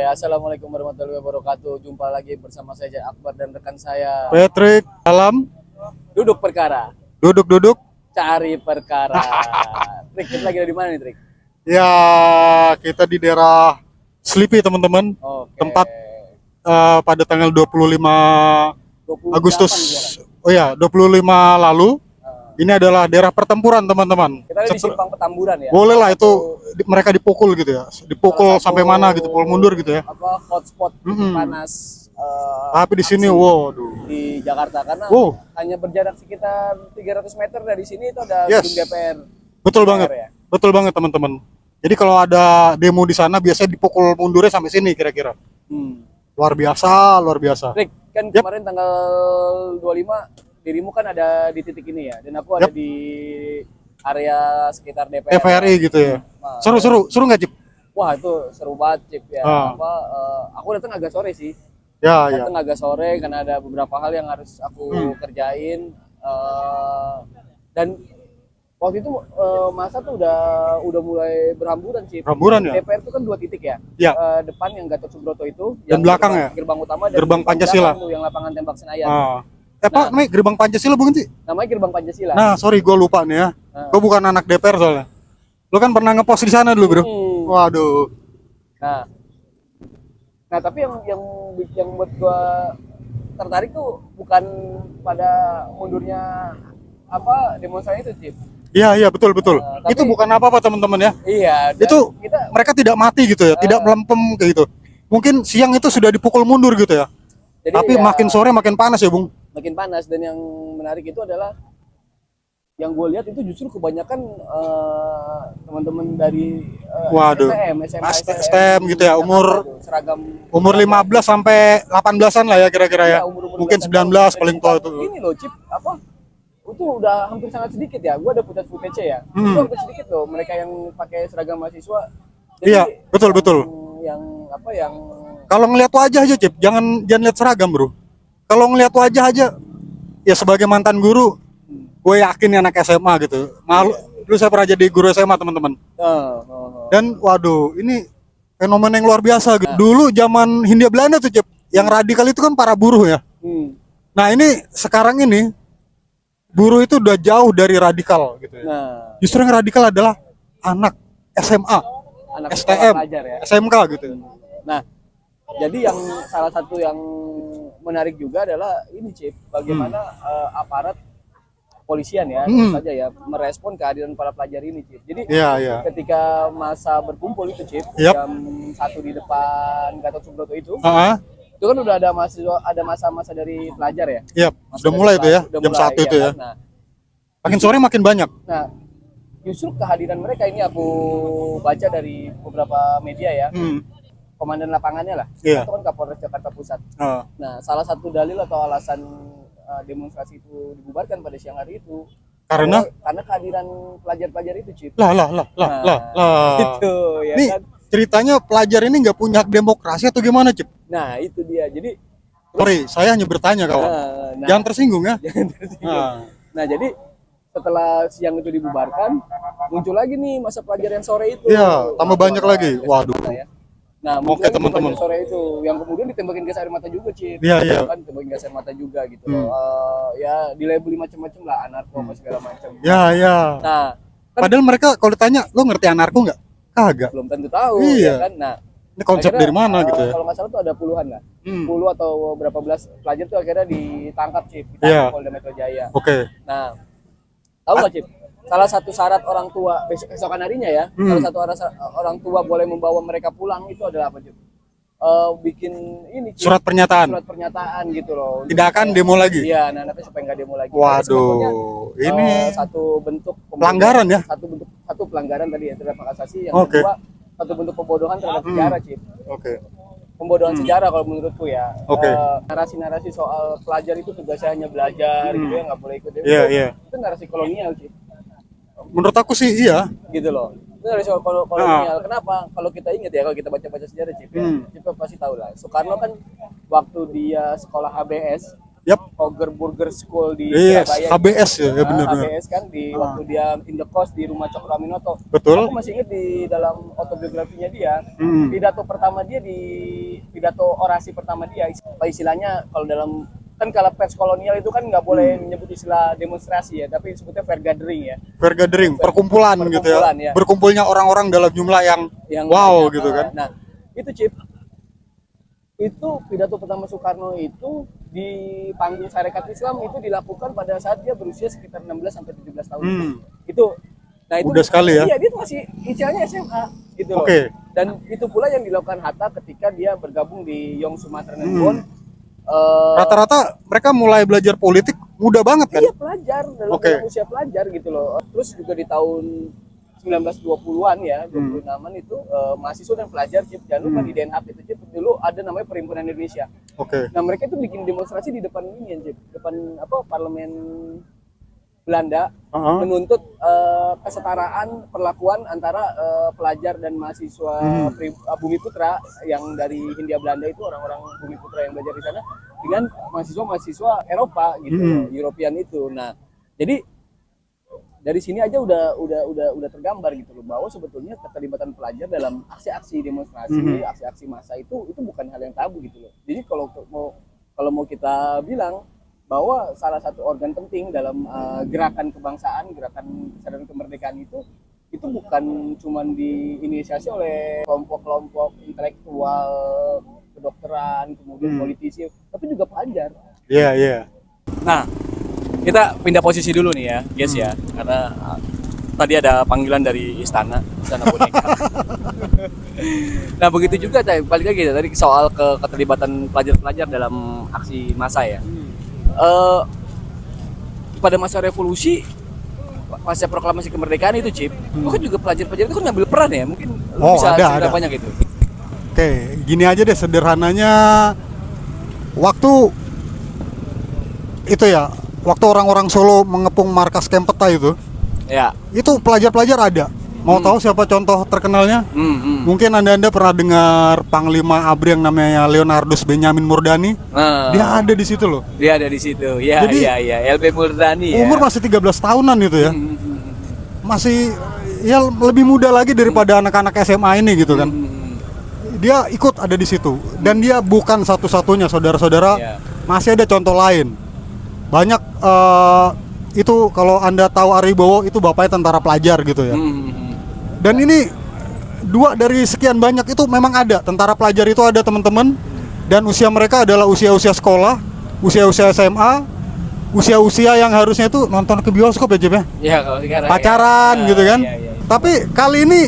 Assalamualaikum warahmatullahi wabarakatuh. Jumpa lagi bersama saya Jan Akbar dan rekan saya. Patrick, salam. Duduk perkara, Duduk. cari perkara. Trik, kita lagi ada di mana nih, Trik? Ya, kita di daerah Sleepy, teman-teman. Oke. Tempat pada tanggal 25 28 Agustus. sekarang. Oh ya, 25 lalu. Ini adalah daerah pertempuran, teman-teman. Kita ada di Simpang Petamburan ya. Boleh lah itu Satu- mereka dipukul gitu ya. Dipukul salah satu, sampai mana gitu, pukul mundur gitu ya. Apa hotspot Mm-mm. panas Tapi di sini, aksi waduh. di Jakarta karena Wow. hanya berjarak sekitar 300 meter dari sini itu ada Yes. gedung DPR. Betul DPR banget. ya. Betul banget, teman-teman. Jadi kalau ada demo di sana biasanya dipukul mundurnya sampai sini kira-kira. Luar biasa. Rick, kan Yap. kemarin tanggal 25 dirimu kan ada di titik ini ya, dan aku ada Yap. di area sekitar DPR. TVRI gitu ya. Nah, Seru nggak, Cip? wah itu seru banget, Cip ya. Ah. Aku datang agak sore sih. Ya. Datang agak sore karena ada beberapa hal yang harus aku kerjain. Dan waktu itu masa tuh udah mulai berhamburan, Cip. Berhamburan ya? DPR itu kan 2 titik ya. Ya. Depan yang Gatot Subroto itu, Dan yang belakang ya? gerbang utama dan Gerbang Pancasila. belakang tuh yang lapangan tembak Senayan. Pak, namanya gerbang Pancasila bukan sih? Namanya gerbang Pancasila. Nah, sorry, gue lupa nih ya. Nah. Gue bukan anak DPR soalnya. Lu kan pernah ngepost di sana dulu, bro. Waduh. Nah, tapi yang buat gua tertarik tuh bukan pada mundurnya demonstrasi itu, Cip. Iya, betul. Tapi- Itu bukan apa-apa, teman-teman ya. Iya, dan Itu kita mereka tidak mati gitu ya, tidak melempem kayak gitu. Mungkin siang itu sudah dipukul mundur gitu ya. jadi Tapi ya, makin sore makin panas ya, Bung. makin panas, dan yang menarik itu adalah yang gue lihat itu justru kebanyakan teman-teman dari Waduh. STM, SMA, STM gitu ya, umur- Jakarta tuh, seragam Umur 15 sampai 18-an lah ya kira-kira ya. umur-umur Mungkin 18 19 tahun. paling tua itu. Ini loh, Cip, itu udah hampir sangat sedikit ya. Gua ada footage ya. Itu hampir sedikit loh mereka yang pakai seragam mahasiswa. Iya, betul. Yang Kalau ngelihat wajah aja, Cip, jangan lihat seragam, bro. Kalau ngelihat wajah aja, ya sebagai mantan guru, gue yakin nih anak SMA gitu. Malu, dulu saya pernah jadi guru SMA, teman-teman. Dan waduh, ini fenomena yang luar biasa gitu. Dulu zaman Hindia Belanda tuh, Cip, yang radikal itu kan para buruh ya. Nah, ini sekarang ini buruh itu udah jauh dari radikal gitu ya. Nah, Justru yang radikal adalah anak SMA, anak STM, sekolah pelajar ya. SMK gitu. Nah, jadi yang salah satu yang menarik juga adalah ini, Cip, bagaimana aparat polisian ya, tentu saja ya, merespon kehadiran para pelajar ini, Cip. Jadi Iya. ketika masa berkumpul itu, Cip, Yap. jam 1 di depan Gatot Subroto itu Heeh. kan udah ada mahasiswa, ada masa-masa dari pelajar ya. Iya, Masa sudah dari mulai itu ya, udah jam mulai, 1 itu ya. kan? Nah, Makin sore makin banyak. justru kehadiran mereka ini aku baca dari beberapa media ya, komandan lapangannya lah, Iya. itu kan Kapolres Jakarta Pusat. Heeh. Nah, salah satu dalil atau alasan demonstrasi itu dibubarkan pada siang hari itu Karena karena kehadiran pelajar-pelajar itu, Cip. lah. Itu ya Nih, kan. ceritanya pelajar ini nggak punya hak demokrasi atau gimana, Cip? Nah, itu dia. Jadi Sorry, saya hanya bertanya, kawan. nah, Jangan tersinggung ya. jangan tersinggung. Nah, Nah, jadi setelah siang itu dibubarkan, muncul lagi nih masa pelajar yang sore itu. Iya, tambah banyak lagi. Waduh. Ya. Nah, muncul Oke, lagi teman-teman. pelajar sore itu, yang kemudian ditembakin gas air mata juga, Cip. Iya. Kan tembakin gas air mata juga gitu loh. Ya dilabeli macam-macam lah, anarko apa segala macam. Ya. Nah, kan Padahal mereka kalau ditanya, lo ngerti anarko nggak? Kagak. belum tentu tahu Iya. ya kan. Nah, Ini konsep akhirnya, dari mana gitu ya? Kalau nggak salah tuh ada puluhan lah. 10 atau berapa belas pelajar tuh akhirnya ditangkap, Cip, di Iya. Polda Metro Jaya. Oke. Nah, tahu nggak, Cip? Salah satu syarat orang tua besokan harinya ya, salah satu orang tua boleh membawa mereka pulang itu adalah apa, Cip? Bikin ini, Cip, Surat pernyataan. surat pernyataan gitu loh. Tidak akan demo lagi. Iya, nah supaya nggak demo lagi. Jadi sebetulnya, Waduh, ini satu bentuk pelanggaran ya? Satu pelanggaran tadi ya terhadap hak asasi, yang Oke. kedua satu bentuk pembodohan terhadap sejarah, Cip. Oke. Pembodohan sejarah kalau menurutku ya. Oke. Narasi-narasi soal pelajar itu tugasnya hanya belajar gitu ya, nggak boleh ikut. Iya. Itu narasi kolonial, Cip. Menurut aku sih iya. Gitu loh. Itu narasi kolonial. Kenapa? Kalau kita ingat ya, kalau kita baca-baca sejarah, Cip, ya, Cip pasti tahu lah. Soekarno kan waktu dia sekolah HBS Yap. Hoger Burger School di Yes, Surabaya. HBS ya benar. HBS kan di waktu dia in the coast di rumah Cokro Aminoto. Betul. Aku masih ingat di dalam autobiografinya dia, Hmm. pidato pertama dia pidato orasi pertama dia, istilahnya kalau dalam kan kalau pers kolonial itu kan nggak boleh menyebut istilah demonstrasi ya, tapi disebutnya fair gathering ya. Fair gathering, perkumpulan gitu ya. Perkumpulan, ya. Berkumpulnya orang-orang dalam jumlah yang wow banyak. gitu kan. Nah, itu Cip. Itu pidato pertama Soekarno itu di panggung Sarekat Islam itu dilakukan pada saat dia berusia sekitar 16 sampai 17 tahun. Itu itu Udah sekali ya. Iya, dia masih istilahnya SMA gitu loh. Oke. Dan itu pula yang dilakukan Hatta ketika dia bergabung di Young Sumatera Bond. Rata-rata mereka mulai belajar politik muda banget kan? Iya, pelajar dalam usia pelajar gitu loh. Terus juga di tahun 1920-an ya, 26-an itu mahasiswa dan pelajar Cip, jangan lupa di DNH itu Cip, dulu ada namanya Perhimpunan Indonesia. Oke. Nah, mereka itu bikin demonstrasi di depan ini ya, Cip, depan parlemen Belanda, menuntut kesetaraan perlakuan antara pelajar dan mahasiswa Bumi Putra yang dari Hindia Belanda itu, orang-orang Bumi Putra yang belajar di sana, dengan mahasiswa Eropa gitu, European itu. Nah, jadi dari sini aja udah tergambar gitu loh, bahwa sebetulnya keterlibatan pelajar dalam aksi-aksi demonstrasi, aksi-aksi massa itu bukan hal yang tabu gitu loh. Jadi kalau mau kita bilang bahwa salah satu organ penting dalam gerakan kebangsaan, gerakan kesadaran kemerdekaan itu bukan cuma diinisiasi oleh kelompok-kelompok intelektual, kedokteran, kemudian politisi, tapi juga pelajar. Iya, iya. Nah, kita pindah posisi dulu nih ya, guys ya, karena tadi ada panggilan dari istana boneka. Nah, begitu juga balik lagi tadi soal keterlibatan pelajar-pelajar dalam aksi massa ya. Pada masa revolusi, pasca proklamasi kemerdekaan itu Cip, kan juga pelajar-pelajar itu kan ngambil peran ya, mungkin bisa cerita banyak gitu. Oke, gini aja deh sederhananya, waktu itu ya, waktu orang-orang Solo mengepung markas Kempeta itu, ya, itu pelajar-pelajar ada. Mau tahu siapa contoh terkenalnya? Mungkin anda pernah dengar Panglima ABRI yang namanya Leonardus Benyamin Murdani. Dia ada di situ loh. Dia ada di situ. Ya, jadi, ya, LB Murdani ya. Umur masih 13 tahunan itu ya. Masih ya lebih muda lagi daripada anak-anak SMA ini gitu kan. Dia ikut ada di situ, dan dia bukan satu-satunya, saudara-saudara. Masih ada contoh lain. Banyak itu kalau anda tahu Aribowo itu bapaknya tentara pelajar gitu ya. Dan ini dua dari sekian banyak itu memang ada tentara pelajar itu ada teman-teman, dan usia mereka adalah usia-usia sekolah, usia-usia SMA, usia-usia yang harusnya itu nonton ke bioskop ya Jep ya. Iya, kalau sekarang pacaran gitu kan. Tapi kali ini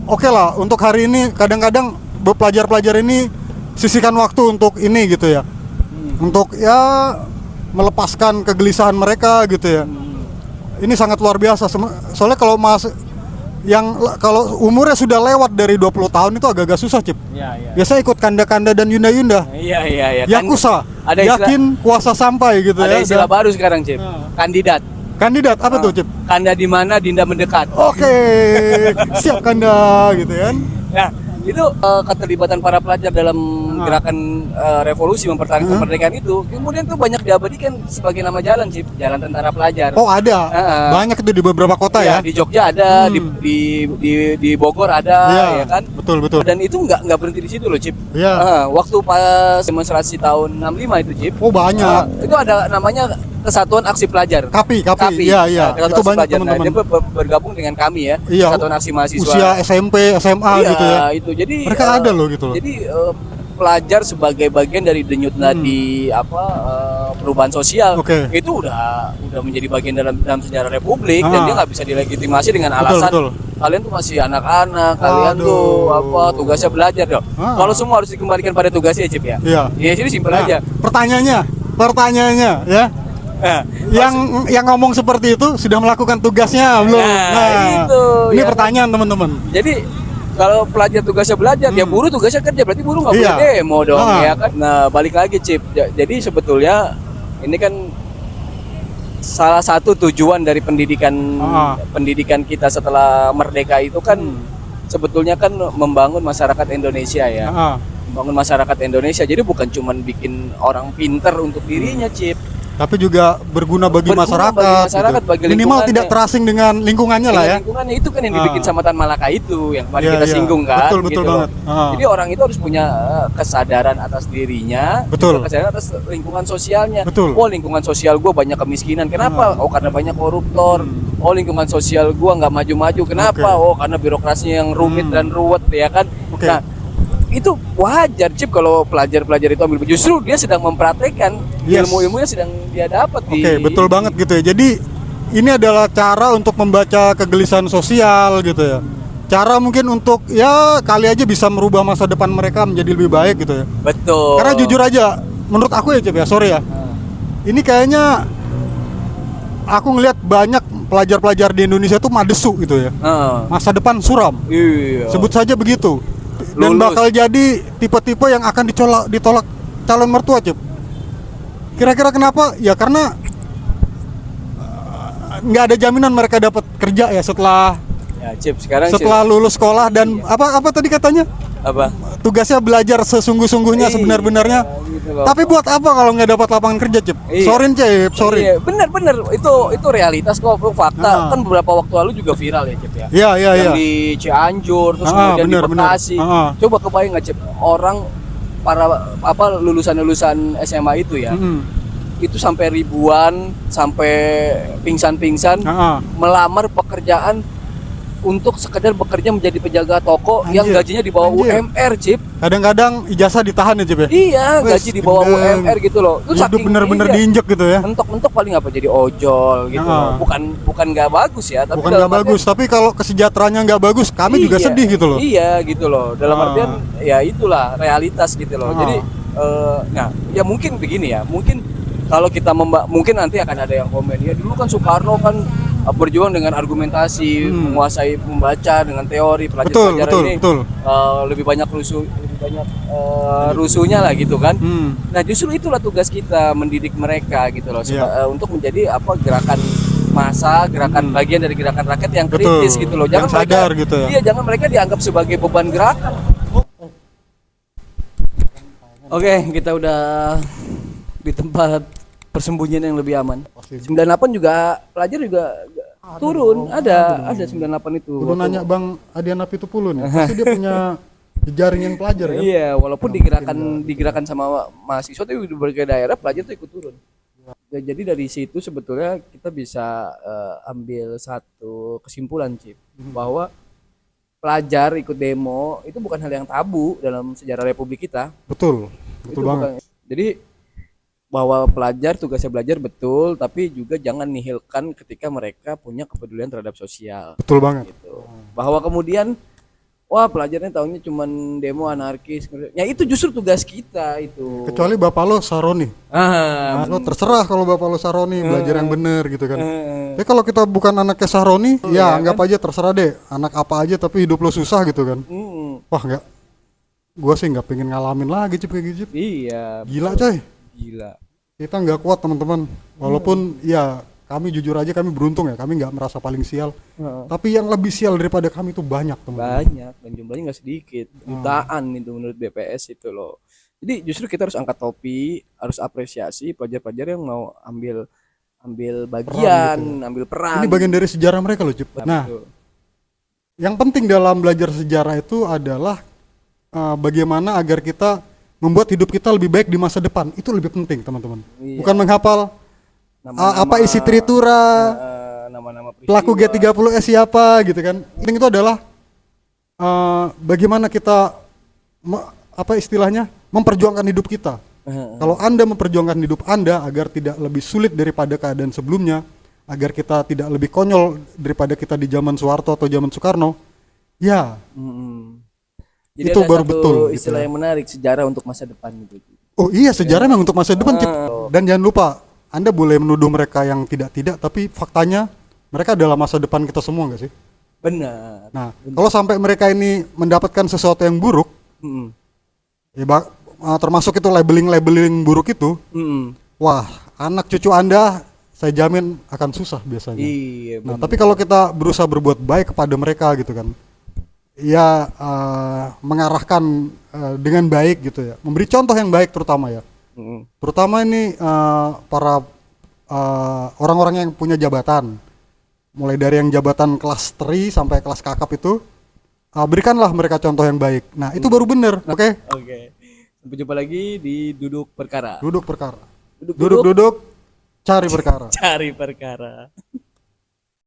oke lah, untuk hari ini kadang-kadang pelajar-pelajar ini sisihkan waktu untuk ini gitu ya. Untuk ya melepaskan kegelisahan mereka gitu ya. Ini sangat luar biasa. Soalnya kalau umurnya sudah lewat dari 20 tahun itu agak-agak susah Cip. Biasa ikut kanda-kanda dan yunda-yunda. Iya. Yakuza, yakin kuasa sampai gitu ada ya. Ada istilah baru sekarang Cip. Kandidat apa tuh Cip? Kanda di mana Dinda mendekat. Oke. Siap kanda gitu kan. Nah, itu keterlibatan para pelajar dalam gerakan revolusi mempertahankan kemerdekaan itu kemudian tuh banyak diabadikan sebagai nama jalan Cip, jalan tentara pelajar. Oh ada, banyak itu di beberapa kota ya. Di Jogja ada, di Bogor ada, ya kan. Betul. Dan itu nggak berhenti di situ loh Cip. Waktu pas demonstrasi tahun 65 itu Cip. Oh banyak. Itu ada namanya Kesatuan Aksi Pelajar. KAPI. Iya. Itu banyak teman-teman. Dia bergabung dengan kami ya. Kesatuan Aksi Mahasiswa. Usia SMP, SMA gitu ya. Itu. Jadi mereka ada loh gitu loh. Jadi pelajar sebagai bagian dari denyut nadi perubahan sosial itu udah menjadi bagian dalam sejarah Republik, dan dia nggak bisa dilegitimasi dengan alasan kalian tuh masih anak-anak, kalian tuh tugasnya belajar dong. Kalau semua harus dikembalikan pada tugasnya Cip ya. Iya. Jadi simpel aja. Pertanyaannya ya. Yang ngomong seperti itu sudah melakukan tugasnya belum? Itu, ini pertanyaan teman-teman. Jadi kalau pelajar tugasnya belajar, ya buruh tugasnya kerja, berarti buruh nggak boleh demo dong, ya kan? Nah, balik lagi Cip. Jadi sebetulnya ini kan salah satu tujuan dari pendidikan kita setelah merdeka itu kan sebetulnya kan membangun masyarakat Indonesia ya. bangun masyarakat Indonesia. Jadi bukan cuman bikin orang pinter untuk dirinya, Cip. Tapi juga berguna bagi Berguna masyarakat, masyarakat, gitu. bagi Minimal lingkungannya. tidak terasing dengan lingkungannya lah ya. Lingkungannya itu kan yang dibikin sama Tan Malaka itu yang kemarin Iya, kita iya. singgung kan. Betul, betul gitu loh. banget. Jadi orang itu harus punya kesadaran atas dirinya, Betul. kesadaran atas lingkungan sosialnya. Betul. Oh, lingkungan sosial gua banyak kemiskinan. Kenapa? Oh, karena banyak koruptor. Oh, lingkungan sosial gua nggak maju-maju. Kenapa? Oke. Oh, karena birokrasinya yang rumit dan ruwet ya kan. Oke. Nah, itu wajar, Cip, kalau pelajar-pelajar itu ambil, justru dia sedang mempraktekkan Yes. ilmu-ilmunya sedang dia dapat di. Oke, betul banget gitu ya. Jadi ini adalah cara untuk membaca kegelisahan sosial gitu ya. Cara mungkin untuk ya kali aja bisa merubah masa depan mereka menjadi lebih baik gitu ya. Betul. Karena jujur aja, menurut aku ya Cep ya, sorry ya. Ini kayaknya aku ngelihat banyak pelajar-pelajar di Indonesia tuh madesu gitu ya. Masa depan suram. Iya. Sebut saja begitu. Dan Lulus. bakal jadi tipe-tipe yang akan ditolak calon mertua, Cep. Kira-kira kenapa? Ya karena nggak ada jaminan mereka dapat kerja ya setelah Ya, Cip, sekarang lulus sekolah dan apa tadi katanya? apa? Tugasnya belajar sesungguh-sungguhnya sebenar-benarnya. Gitu loh. Tapi buat apa kalau nggak dapat lapangan kerja, Cep? Iya. Sorry. Iya, bener itu realitas kok, fakta. Kan beberapa waktu lalu juga viral ya, Cip ya. Iya. Yang di Cianjur, terus kemudian bener, di Bekasi. bener. Coba kebayang nggak, Cip, orang para lulusan SMA itu ya. Itu sampai ribuan, sampai pingsan-pingsan melamar pekerjaan untuk sekedar bekerja menjadi penjaga toko. Anjir. Yang gajinya di bawah Anjir. UMR, Cip. Kadang-kadang ijazah ditahan ya, Cep ya? Iya, Wes, gaji di bawah gendeng. UMR gitu loh. Itu Hidup bener-bener diinjek gitu ya. mentok-mentok paling apa jadi ojol gitu loh. Bukan nggak bagus ya, tapi Bukan dalam nggak bagus, tapi kalau kesejahteraannya nggak bagus, kami juga Iya, sedih gitu loh. Iya gitu loh. Dalam artian ya itulah realitas gitu loh. Jadi nah, ya mungkin begini ya. Mungkin kalau kita mungkin nanti akan ada yang komen, ya dulu kan Soekarno kan berjuang dengan argumentasi, menguasai membaca dengan teori, pelajaran ini Betul. lebih banyak rusuhnya lah gitu kan. Nah, justru itulah tugas kita, mendidik mereka gitu loh, untuk menjadi gerakan massa, gerakan bagian dari gerakan rakyat yang kritis gitu loh. Yang sadar gitu ya. Iya, jangan mereka dianggap sebagai beban gerakan. Oke, kita udah di tempat persembunyian yang lebih aman. 98 juga pelajar juga turun, ada 98 itu. Gue nanya Bang Adian Apitupulu nih, pasti dia punya jaringan pelajar kan? Iya, walaupun digerakkan sama mahasiswa, tapi di berbagai daerah pelajar tuh ikut turun. Ya, jadi dari situ sebetulnya kita bisa ambil satu kesimpulan, Cip, bahwa pelajar ikut demo itu bukan hal yang tabu dalam sejarah Republik kita. Betul Itu banget. Jadi bahwa pelajar tugasnya belajar betul, tapi juga jangan nihilkan ketika mereka punya kepedulian terhadap sosial. Betul banget. Gitu. Bahwa kemudian pelajarnya tahunya cuman demo anarkis. Ya itu justru tugas kita itu. Kecuali bapak lo Saroni. Lo terserah kalau bapak lo Saroni, belajar yang bener gitu kan. Tapi kalau kita bukan anaknya Saroni, ya anggap aja terserah deh. Anak apa aja tapi hidup lo susah gitu kan. Wah enggak. Gua sih nggak pengen ngalamin lagi Cip kayak gitu. Cip. Iya. Gila coy. Gila. Kita nggak kuat teman-teman. Walaupun ya kami jujur aja kami beruntung ya. Kami nggak merasa paling sial. Tapi yang lebih sial daripada kami itu banyak teman-teman. Banyak dan jumlahnya nggak sedikit. Jutaan itu menurut BPS itu loh. Jadi justru kita harus angkat topi, harus apresiasi pelajar-pelajar yang mau ambil bagian, ambil peran. Ini bagian dari sejarah mereka loh Cip. Nah, yang penting dalam belajar sejarah itu adalah bagaimana agar kita membuat hidup kita lebih baik di masa depan. Itu lebih penting teman-teman. Iya. Bukan menghafal apa isi tritura, nama-nama pelaku G30S siapa gitu kan. Penting itu adalah bagaimana kita istilahnya memperjuangkan hidup kita. Kalau Anda memperjuangkan hidup Anda agar tidak lebih sulit daripada keadaan sebelumnya, agar kita tidak lebih konyol daripada kita di zaman Soeharto atau zaman Soekarno, ya jadi itu ada baru satu betul istilah gitu. yang menarik, sejarah untuk masa depan gitu. Oh iya, sejarah memang untuk masa depan Cip. Dan jangan lupa, Anda boleh menuduh mereka yang tidak, tapi faktanya mereka adalah masa depan kita semua nggak sih? Benar. Nah, kalau sampai mereka ini mendapatkan sesuatu yang buruk, ya termasuk itu labeling buruk itu, wah, anak cucu Anda saya jamin akan susah biasanya. Iya, nah, tapi kalau kita berusaha berbuat baik kepada mereka gitu kan, ya mengarahkan dengan baik gitu ya, memberi contoh yang baik terutama ya, terutama ini para orang-orang yang punya jabatan, mulai dari yang jabatan kelas tri sampai kelas kakap itu, berikanlah mereka contoh yang baik. Nah itu baru bener, oke? Oke. Sampai jumpa lagi di Duduk Perkara. Duduk perkara, Duduk-duduk duduk-duduk cari perkara. cari perkara.